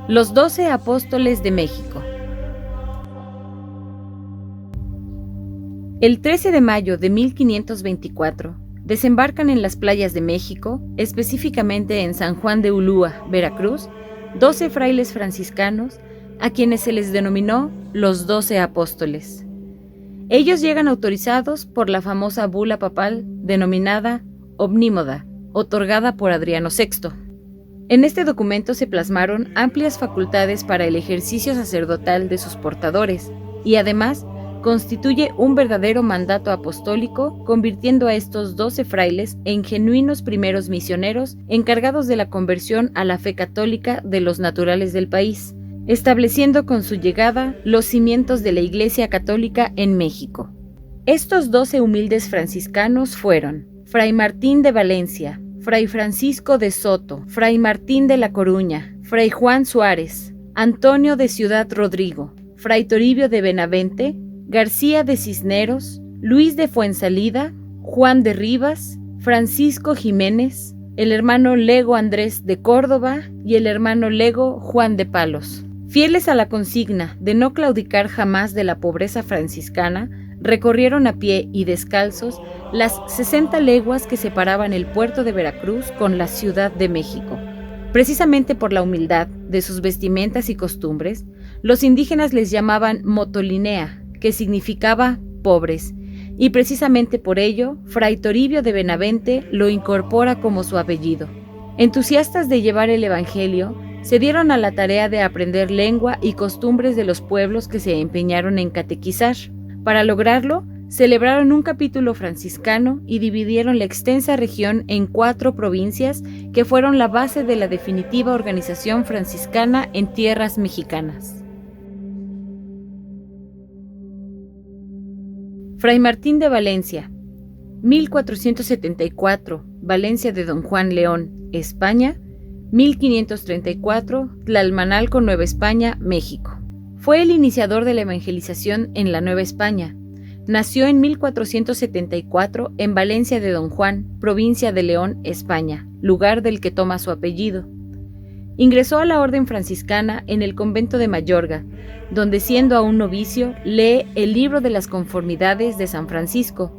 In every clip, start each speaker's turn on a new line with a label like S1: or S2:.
S1: Los 12 Apóstoles de México. El 13 de mayo de 1524, desembarcan en las playas de México, específicamente en San Juan de Ulúa, Veracruz, 12 frailes franciscanos, a quienes se les denominó los 12 Apóstoles. Ellos llegan autorizados por la famosa bula papal denominada Omnímoda, otorgada por Adriano VI. En este documento se plasmaron amplias facultades para el ejercicio sacerdotal de sus portadores y además constituye un verdadero mandato apostólico, convirtiendo a estos 12 frailes en genuinos primeros misioneros encargados de la conversión a la fe católica de los naturales del país, estableciendo con su llegada los cimientos de la Iglesia Católica en México. Estos 12 humildes franciscanos fueron Fray Martín de Valencia, Fray Francisco de Soto, Fray Martín de la Coruña, Fray Juan Suárez, Antonio de Ciudad Rodrigo, Fray Toribio de Benavente, García de Cisneros, Luis de Fuensalida, Juan de Rivas, Francisco Jiménez, el hermano Lego Andrés de Córdoba y el hermano Lego Juan de Palos. Fieles a la consigna de no claudicar jamás de la pobreza franciscana, recorrieron a pie y descalzos las 60 leguas que separaban el puerto de Veracruz con la Ciudad de México. Precisamente por la humildad de sus vestimentas y costumbres, los indígenas les llamaban motolinea, que significaba pobres, y precisamente por ello, Fray Toribio de Benavente lo incorpora como su apellido. Entusiastas de llevar el Evangelio, se dieron a la tarea de aprender lengua y costumbres de los pueblos que se empeñaron en catequizar. Para lograrlo, celebraron un capítulo franciscano y dividieron la extensa región en 4 provincias que fueron la base de la definitiva organización franciscana en tierras mexicanas. Fray Martín de Valencia, 1474, Valencia de Don Juan León, España, 1534, Tlalmanalco, Nueva España, México. Fue el iniciador de la evangelización en la Nueva España. Nació en 1474 en Valencia de Don Juan, provincia de León, España, lugar del que toma su apellido. Ingresó a la orden franciscana en el convento de Mayorga, donde siendo aún novicio lee el libro de las conformidades de San Francisco,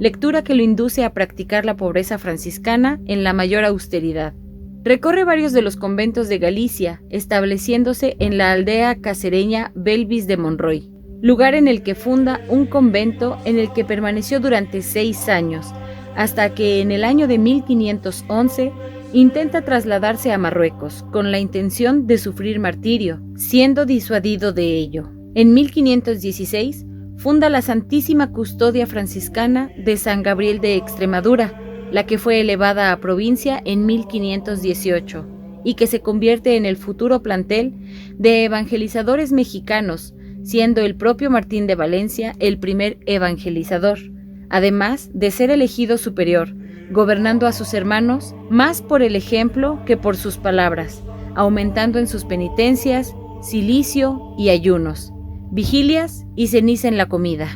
S1: lectura que lo induce a practicar la pobreza franciscana en la mayor austeridad. Recorre varios de los conventos de Galicia, estableciéndose en la aldea cacereña Belvis de Monroy, lugar en el que funda un convento en el que permaneció durante 6 años, hasta que en el año de 1511 intenta trasladarse a Marruecos con la intención de sufrir martirio, siendo disuadido de ello. En 1516 funda la Santísima Custodia Franciscana de San Gabriel de Extremadura, la que fue elevada a provincia en 1518 y que se convierte en el futuro plantel de evangelizadores mexicanos, siendo el propio Martín de Valencia el primer evangelizador, además de ser elegido superior, gobernando a sus hermanos más por el ejemplo que por sus palabras, aumentando en sus penitencias, cilicio y ayunos, vigilias y ceniza en la comida.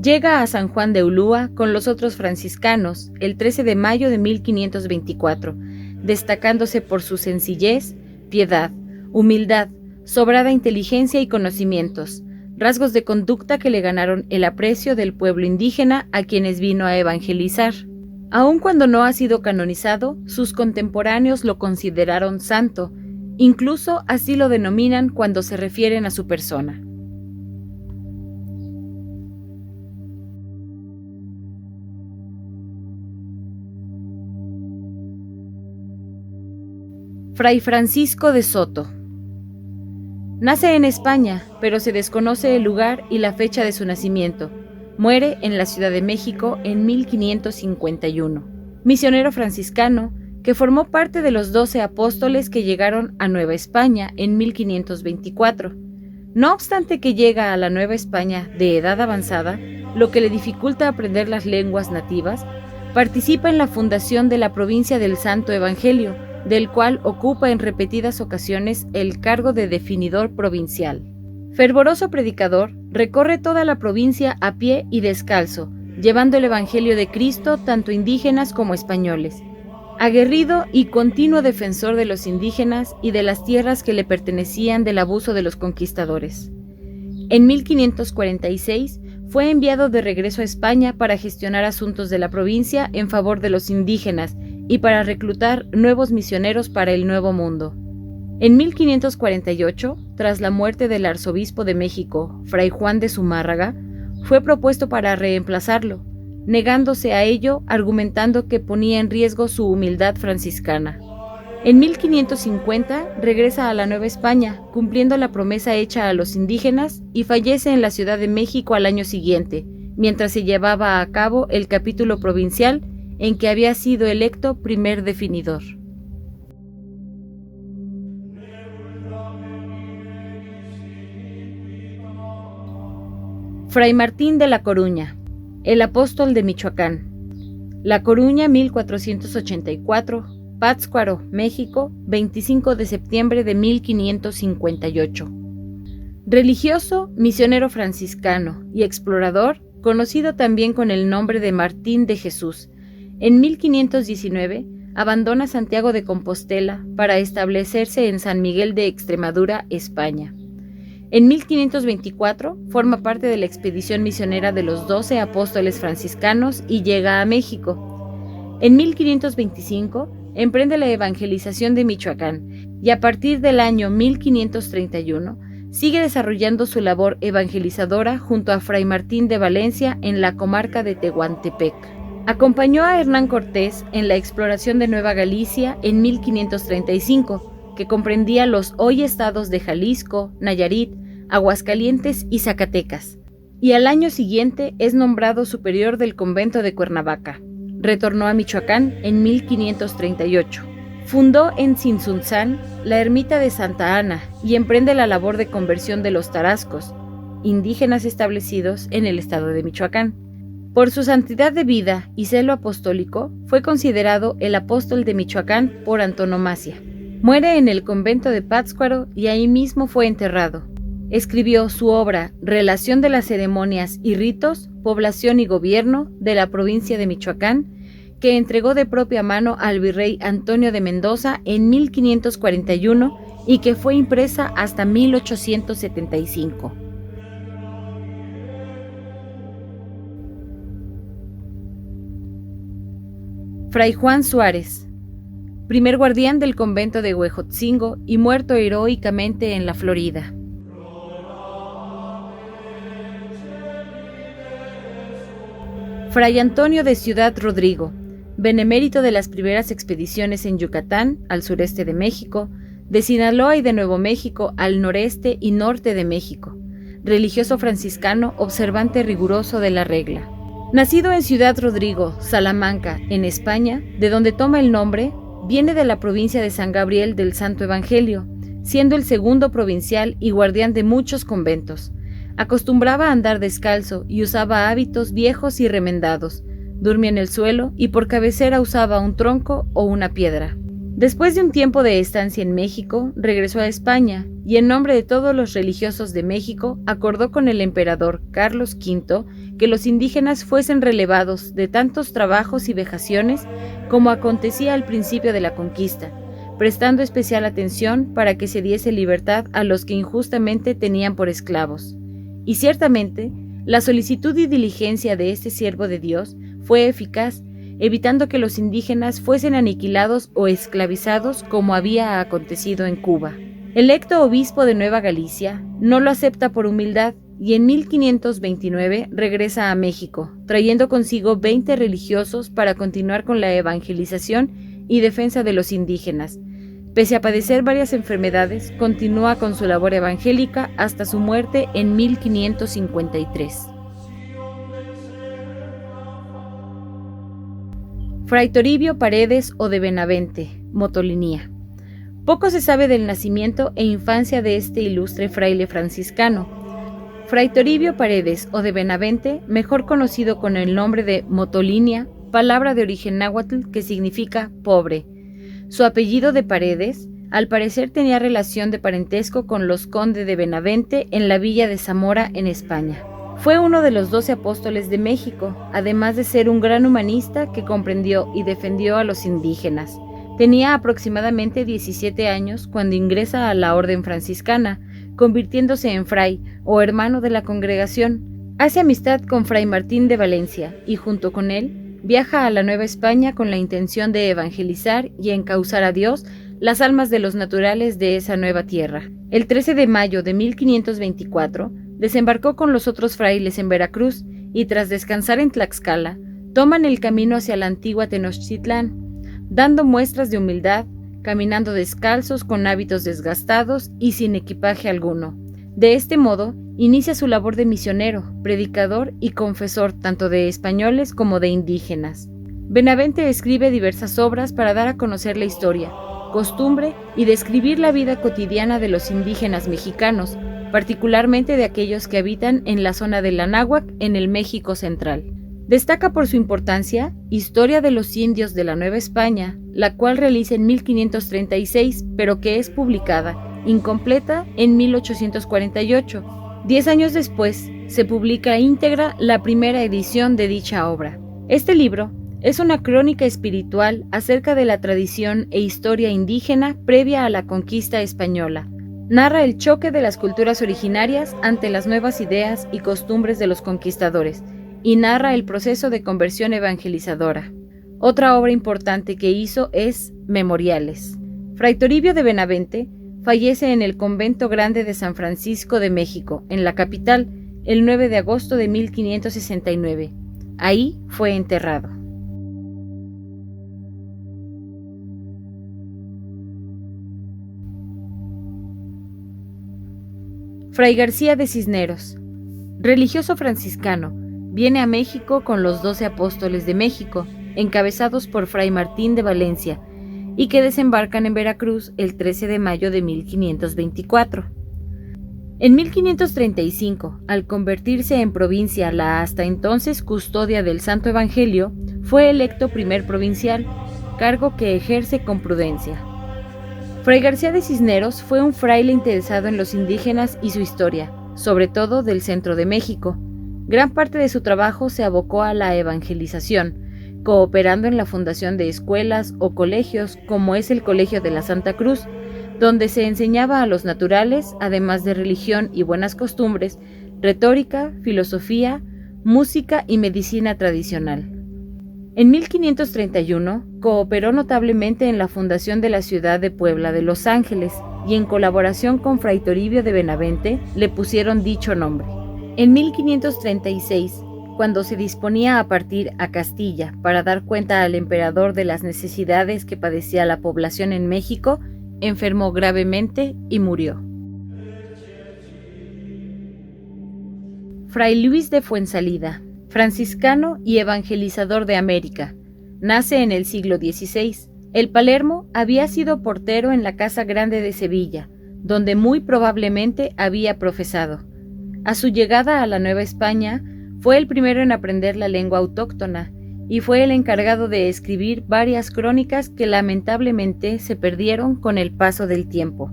S1: Llega a San Juan de Ulúa con los otros franciscanos el 13 de mayo de 1524, destacándose por su sencillez, piedad, humildad, sobrada inteligencia y conocimientos, rasgos de conducta que le ganaron el aprecio del pueblo indígena a quienes vino a evangelizar. Aun cuando no ha sido canonizado, sus contemporáneos lo consideraron santo, incluso así lo denominan cuando se refieren a su persona. Fray Francisco de Soto. Nace en España, pero se desconoce el lugar y la fecha de su nacimiento. Muere en la Ciudad de México en 1551. Misionero franciscano que formó parte de los 12 apóstoles que llegaron a Nueva España en 1524. No obstante que llega a la Nueva España de edad avanzada, lo que le dificulta aprender las lenguas nativas, participa en la fundación de la provincia del Santo Evangelio, del cual ocupa en repetidas ocasiones el cargo de definidor provincial. Fervoroso predicador, recorre toda la provincia a pie y descalzo, llevando el Evangelio de Cristo tanto indígenas como españoles. Aguerrido y continuo defensor de los indígenas y de las tierras que le pertenecían del abuso de los conquistadores. En 1546 fue enviado de regreso a España para gestionar asuntos de la provincia en favor de los indígenas y para reclutar nuevos misioneros para el Nuevo Mundo. En 1548, tras la muerte del arzobispo de México, Fray Juan de Zumárraga, fue propuesto para reemplazarlo, negándose a ello, argumentando que ponía en riesgo su humildad franciscana. En 1550 regresa a la Nueva España, cumpliendo la promesa hecha a los indígenas, y fallece en la Ciudad de México al año siguiente, mientras se llevaba a cabo el capítulo provincial en que había sido electo primer definidor. Fray Martín de la Coruña, el apóstol de Michoacán. La Coruña, 1484, Pátzcuaro, México, 25 de septiembre de 1558. Religioso, misionero franciscano y explorador, conocido también con el nombre de Martín de Jesús, en 1519 abandona Santiago de Compostela para establecerse en San Miguel de Extremadura, España. En 1524 forma parte de la expedición misionera de los 12 apóstoles franciscanos y llega a México. En 1525 emprende la evangelización de Michoacán y a partir del año 1531 sigue desarrollando su labor evangelizadora junto a Fray Martín de Valencia en la comarca de Tehuantepec. Acompañó a Hernán Cortés en la exploración de Nueva Galicia en 1535, que comprendía los hoy estados de Jalisco, Nayarit, Aguascalientes y Zacatecas, y al año siguiente es nombrado superior del convento de Cuernavaca. Retornó a Michoacán en 1538. Fundó en Tzintzuntzán la ermita de Santa Ana y emprende la labor de conversión de los tarascos, indígenas establecidos en el estado de Michoacán. Por su santidad de vida y celo apostólico, fue considerado el apóstol de Michoacán por antonomasia. Muere en el convento de Pátzcuaro y ahí mismo fue enterrado. Escribió su obra Relación de las ceremonias y ritos, población y gobierno de la provincia de Michoacán, que entregó de propia mano al virrey Antonio de Mendoza en 1541 y que fue impresa hasta 1875. Fray Juan Suárez, primer guardián del convento de Huejotzingo y muerto heroicamente en la Florida. Fray Antonio de Ciudad Rodrigo, benemérito de las primeras expediciones en Yucatán, al sureste de México, de Sinaloa y de Nuevo México al noreste y norte de México, religioso franciscano observante riguroso de la regla. Nacido en Ciudad Rodrigo, Salamanca, en España, de donde toma el nombre, viene de la provincia de San Gabriel del Santo Evangelio, siendo el segundo provincial y guardián de muchos conventos. Acostumbraba a andar descalzo y usaba hábitos viejos y remendados. Dormía en el suelo y por cabecera usaba un tronco o una piedra. Después de un tiempo de estancia en México, regresó a España y en nombre de todos los religiosos de México acordó con el emperador Carlos V que los indígenas fuesen relevados de tantos trabajos y vejaciones como acontecía al principio de la conquista, prestando especial atención para que se diese libertad a los que injustamente tenían por esclavos. Y ciertamente, la solicitud y diligencia de este siervo de Dios fue eficaz, evitando que los indígenas fuesen aniquilados o esclavizados como había acontecido en Cuba. Electo obispo de Nueva Galicia, no lo acepta por humildad y en 1529 regresa a México, trayendo consigo 20 religiosos para continuar con la evangelización y defensa de los indígenas. Pese a padecer varias enfermedades, continúa con su labor evangélica hasta su muerte en 1553. Fray Toribio Paredes o de Benavente, Motolinía. Poco se sabe del nacimiento e infancia de este ilustre fraile franciscano. Fray Toribio Paredes o de Benavente, mejor conocido con el nombre de Motolinía, palabra de origen náhuatl que significa pobre. Su apellido de Paredes, al parecer tenía relación de parentesco con los conde de Benavente en la villa de Zamora, en España. Fue uno de los 12 apóstoles de México, además de ser un gran humanista que comprendió y defendió a los indígenas. Tenía aproximadamente 17 años cuando ingresa a la orden franciscana, convirtiéndose en fray o hermano de la congregación. Hace amistad con Fray Martín de Valencia y junto con él viaja a la Nueva España con la intención de evangelizar y encauzar a Dios las almas de los naturales de esa nueva tierra. El 13 de mayo de 1524 desembarcó con los otros frailes en Veracruz y tras descansar en Tlaxcala, toman el camino hacia la antigua Tenochtitlán, dando muestras de humildad, caminando descalzos con hábitos desgastados y sin equipaje alguno. De este modo, inicia su labor de misionero, predicador y confesor tanto de españoles como de indígenas. Benavente escribe diversas obras para dar a conocer la historia, costumbre y describir la vida cotidiana de los indígenas mexicanos, particularmente de aquellos que habitan en la zona del Anáhuac en el México central. Destaca por su importancia Historia de los indios de la Nueva España, la cual realiza en 1536, pero que es publicada, incompleta, en 1848. 10 años después, se publica íntegra la primera edición de dicha obra. Este libro es una crónica espiritual acerca de la tradición e historia indígena previa a la conquista española. Narra el choque de las culturas originarias ante las nuevas ideas y costumbres de los conquistadores, y narra el proceso de conversión evangelizadora. Otra obra importante que hizo es Memoriales. Fray Toribio de Benavente fallece en el Convento Grande de San Francisco de México, en la capital, el 9 de agosto de 1569. Ahí fue enterrado. Fray García de Cisneros, religioso franciscano, viene a México con los 12 apóstoles de México, encabezados por Fray Martín de Valencia, y que desembarcan en Veracruz el 13 de mayo de 1524. En 1535, al convertirse en provincia la hasta entonces custodia del Santo Evangelio, fue electo primer provincial, cargo que ejerce con prudencia. Fray García de Cisneros fue un fraile interesado en los indígenas y su historia, sobre todo del centro de México. Gran parte de su trabajo se abocó a la evangelización, cooperando en la fundación de escuelas o colegios como es el Colegio de la Santa Cruz, donde se enseñaba a los naturales, además de religión y buenas costumbres, retórica, filosofía, música y medicina tradicional. En 1531 cooperó notablemente en la fundación de la ciudad de Puebla de Los Ángeles y en colaboración con Fray Toribio de Benavente le pusieron dicho nombre. En 1536, cuando se disponía a partir a Castilla para dar cuenta al emperador de las necesidades que padecía la población en México, enfermó gravemente y murió. Fray Luis de Fuensalida, franciscano y evangelizador de América, nace en el siglo XVI. El Palermo había sido portero en la Casa Grande de Sevilla, donde muy probablemente había profesado. A su llegada a la Nueva España, fue el primero en aprender la lengua autóctona y fue el encargado de escribir varias crónicas que lamentablemente se perdieron con el paso del tiempo.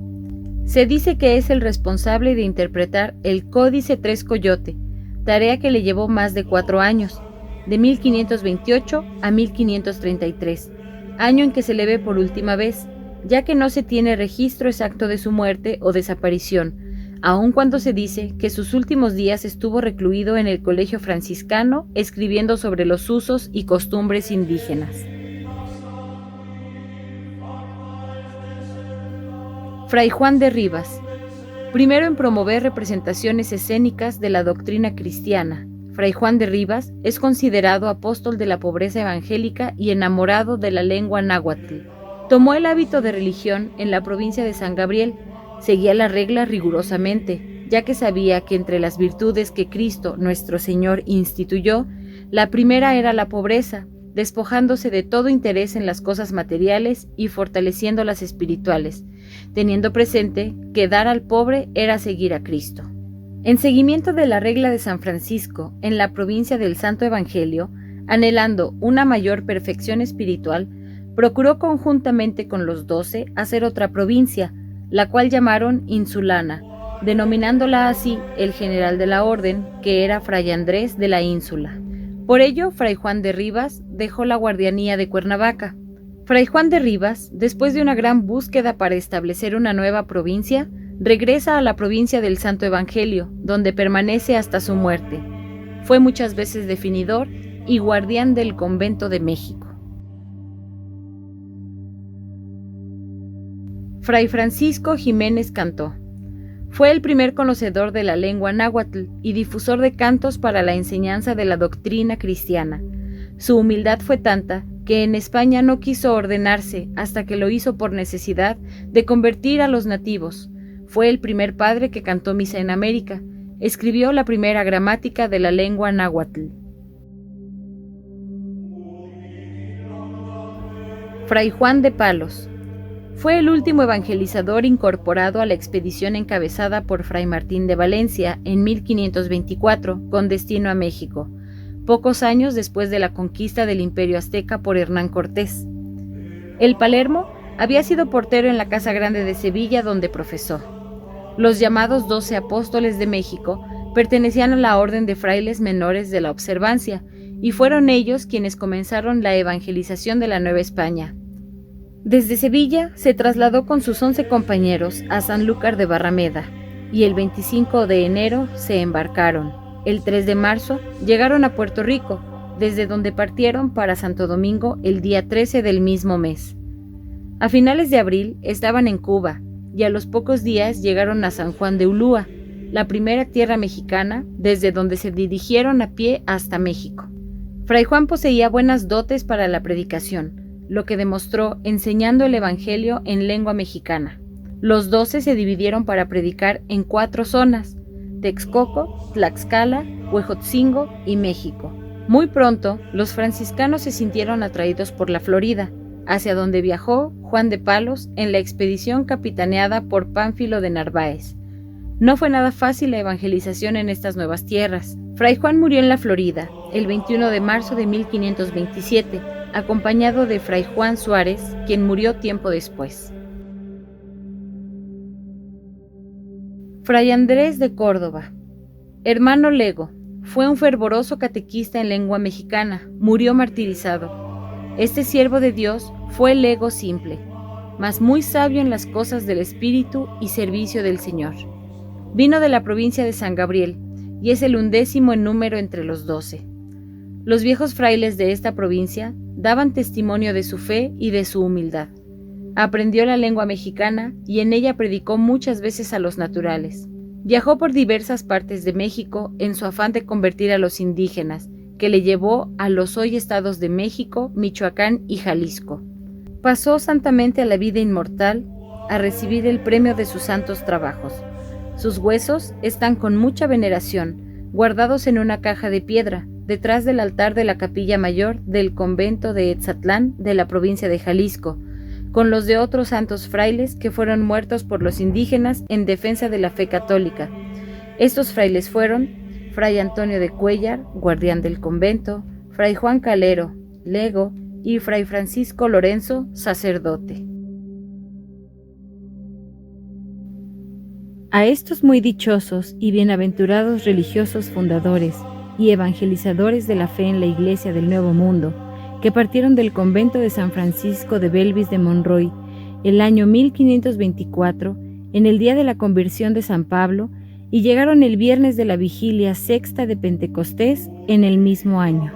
S1: Se dice que es el responsable de interpretar el Códice Tres Coyote, tarea que le llevó más de 4 años, de 1528 a 1533, año en que se le ve por última vez, ya que no se tiene registro exacto de su muerte o desaparición, aun cuando se dice que sus últimos días estuvo recluido en el colegio franciscano escribiendo sobre los usos y costumbres indígenas. Fray Juan de Rivas, primero en promover representaciones escénicas de la doctrina cristiana. Fray Juan de Rivas es considerado apóstol de la pobreza evangélica y enamorado de la lengua náhuatl. Tomó el hábito de religión en la provincia de San Gabriel. Seguía la regla rigurosamente, ya que sabía que entre las virtudes que Cristo, nuestro Señor, instituyó, la primera era la pobreza, despojándose de todo interés en las cosas materiales y fortaleciendo las espirituales, teniendo presente que dar al pobre era seguir a Cristo. En seguimiento de la regla de San Francisco, en la provincia del Santo Evangelio, anhelando una mayor perfección espiritual, procuró conjuntamente con los 12 hacer otra provincia, la cual llamaron Insulana, denominándola así el general de la orden, que era Fray Andrés de la Ínsula. Por ello, Fray Juan de Rivas dejó la guardianía de Cuernavaca. Fray Juan de Rivas, después de una gran búsqueda para establecer una nueva provincia, regresa a la provincia del Santo Evangelio, donde permanece hasta su muerte. Fue muchas veces definidor y guardián del convento de México. Fray Francisco Jiménez Cantó. Fue el primer conocedor de la lengua náhuatl y difusor de cantos para la enseñanza de la doctrina cristiana. Su humildad fue tanta que en España no quiso ordenarse hasta que lo hizo por necesidad de convertir a los nativos. Fue el primer padre que cantó misa en América. Escribió la primera gramática de la lengua náhuatl. Fray Juan de Palos. Fue el último evangelizador incorporado a la expedición encabezada por Fray Martín de Valencia en 1524, con destino a México, pocos años después de la conquista del Imperio Azteca por Hernán Cortés. El Palermo había sido portero en la Casa Grande de Sevilla, donde profesó. Los llamados 12 Apóstoles de México pertenecían a la Orden de Frailes Menores de la Observancia, y fueron ellos quienes comenzaron la evangelización de la Nueva España. Desde Sevilla se trasladó con sus 11 compañeros a Sanlúcar de Barrameda, y el 25 de enero se embarcaron. El 3 de marzo llegaron a Puerto Rico, desde donde partieron para Santo Domingo el día 13 del mismo mes. A finales de abril estaban en Cuba, y a los pocos días llegaron a San Juan de Ulúa, la primera tierra mexicana, desde donde se dirigieron a pie hasta México. Fray Juan poseía buenas dotes para la predicación, lo que demostró enseñando el Evangelio en lengua mexicana. Los 12 se dividieron para predicar en 4 zonas: Texcoco, Tlaxcala, Huejotzingo y México. Muy pronto, los franciscanos se sintieron atraídos por la Florida, hacia donde viajó Juan de Palos en la expedición capitaneada por Pánfilo de Narváez. No fue nada fácil la evangelización en estas nuevas tierras. Fray Juan murió en la Florida el 21 de marzo de 1527, acompañado de Fray Juan Suárez, quien murió tiempo después. Fray Andrés de Córdoba. Hermano Lego, fue un fervoroso catequista en lengua mexicana, murió martirizado. Este siervo de Dios fue lego simple, mas muy sabio en las cosas del Espíritu y servicio del Señor. Vino de la provincia de San Gabriel, y es el 11º en número entre los 12. Los viejos frailes de esta provincia daban testimonio de su fe y de su humildad. Aprendió la lengua mexicana y en ella predicó muchas veces a los naturales. Viajó por diversas partes de México en su afán de convertir a los indígenas, que le llevó a los hoy estados de México, Michoacán y Jalisco. Pasó santamente a la vida inmortal, a recibir el premio de sus santos trabajos. Sus huesos están con mucha veneración, guardados en una caja de piedra, detrás del altar de la capilla mayor del convento de Etzatlán de la provincia de Jalisco, con los de otros santos frailes que fueron muertos por los indígenas en defensa de la fe católica. Estos frailes fueron Fray Antonio de Cuellar, guardián del convento, Fray Juan Calero, lego, y Fray Francisco Lorenzo, sacerdote. A estos muy dichosos y bienaventurados religiosos fundadores y evangelizadores de la fe en la Iglesia del Nuevo Mundo, que partieron del convento de San Francisco de Belvis de Monroy el año 1524, en el día de la conversión de San Pablo, y llegaron el viernes de la vigilia sexta de Pentecostés en el mismo año.